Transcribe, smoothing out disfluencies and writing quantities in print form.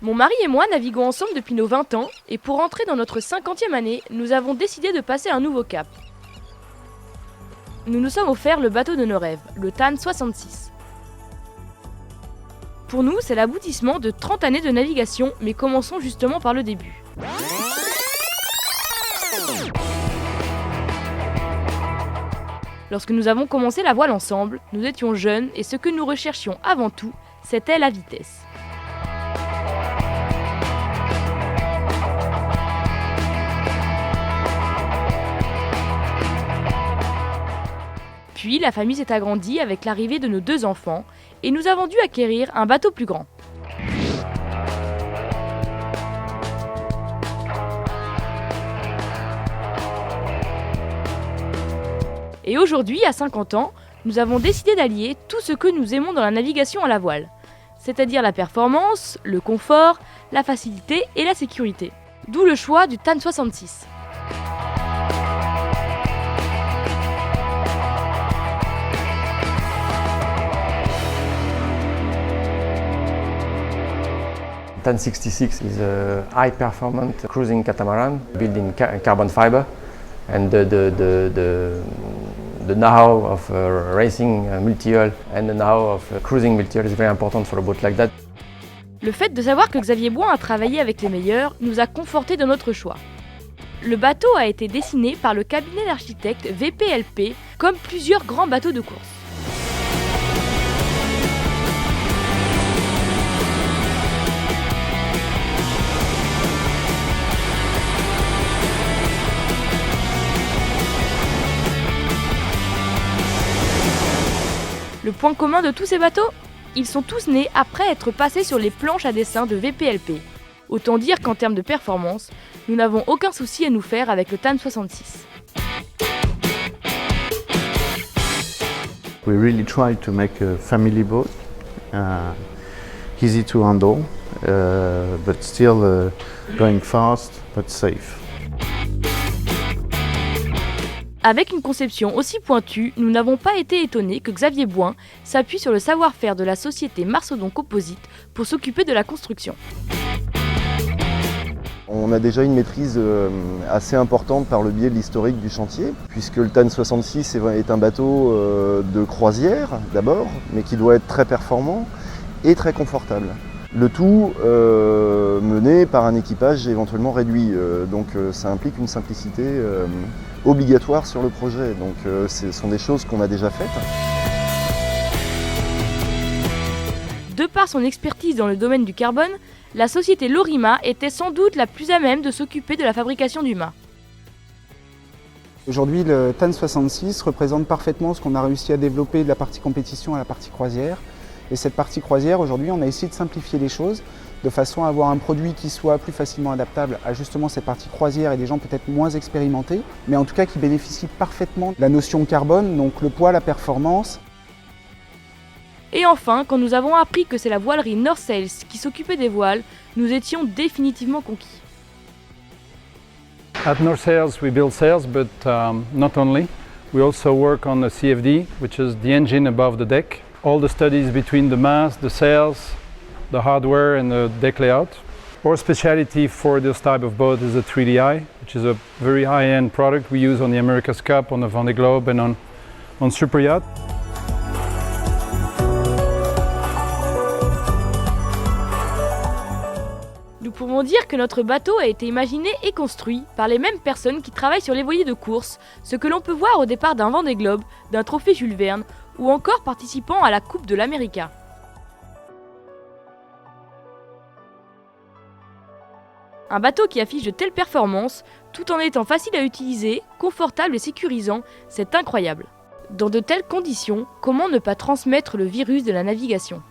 Mon mari et moi naviguons ensemble depuis nos 20 ans et pour entrer dans notre 50e année, nous avons décidé de passer un nouveau cap. Nous nous sommes offerts le bateau de nos rêves, le TAN 66. Pour nous, c'est l'aboutissement de 30 années de navigation, mais commençons justement par le début. Lorsque nous avons commencé la voile ensemble, nous étions jeunes et ce que nous recherchions avant tout, c'était la vitesse. Puis la famille s'est agrandie avec l'arrivée de nos 2 enfants et nous avons dû acquérir un bateau plus grand. Et aujourd'hui, à 50 ans, nous avons décidé d'allier tout ce que nous aimons dans la navigation à la voile, c'est-à-dire la performance, le confort, la facilité et la sécurité. D'où le choix du TAN 66. TAN 66 is a high-performance cruising catamaran built in carbon fiber, and the know-how of racing multi-hull and the know-how of cruising multi-hull is very important for a boat like that. Le fait de savoir que Xavier Boin a travaillé avec les meilleurs nous a confortés dans notre choix. Le bateau a été dessiné par le cabinet d'architectes VPLP comme plusieurs grands bateaux de course. Le point commun de tous ces bateaux ? Ils sont tous nés après être passés sur les planches à dessin de VPLP. Autant dire qu'en termes de performance, nous n'avons aucun souci à nous faire avec le TAN 66. We really try to make a family boat, easy to handle, but still going fast but safe. Avec une conception aussi pointue, nous n'avons pas été étonnés que Xavier Boin s'appuie sur le savoir-faire de la société Marsodon Composite pour s'occuper de la construction. On a déjà une maîtrise assez importante par le biais de l'historique du chantier, puisque le TAN 66 est un bateau de croisière d'abord, mais qui doit être très performant et très confortable. Le tout mené par un équipage éventuellement réduit, donc ça implique une simplicité obligatoire sur le projet. Donc ce sont des choses qu'on a déjà faites. De par son expertise dans le domaine du carbone, la société Lorima était sans doute la plus à même de s'occuper de la fabrication du mât. Aujourd'hui, le TAN 66 représente parfaitement ce qu'on a réussi à développer de la partie compétition à la partie croisière. Et cette partie croisière, aujourd'hui, on a essayé de simplifier les choses de façon à avoir un produit qui soit plus facilement adaptable à justement cette partie croisière et des gens peut-être moins expérimentés, mais en tout cas qui bénéficient parfaitement de la notion carbone, donc le poids, la performance. Et enfin, quand nous avons appris que c'est la voilerie North Sails qui s'occupait des voiles, nous étions définitivement conquis. At North Sails we build sails, but not only. We also work on the CFD, which is the engine above the deck. All the studies between the mast, the sails, the hardware and the deck layout. Our specialty for this type of boat is the 3DI, which is a very high-end product we use on the America's Cup, on the Vendée Globe and on super yacht. Nous pouvons dire que notre bateau a été imaginé et construit par les mêmes personnes qui travaillent sur les voiliers de course, ce que l'on peut voir au départ d'un Vendée Globe, d'un trophée Jules Verne ou encore participant à la Coupe de l'America. Un bateau qui affiche de telles performances, tout en étant facile à utiliser, confortable et sécurisant, c'est incroyable. Dans de telles conditions, comment ne pas transmettre le virus de la navigation ?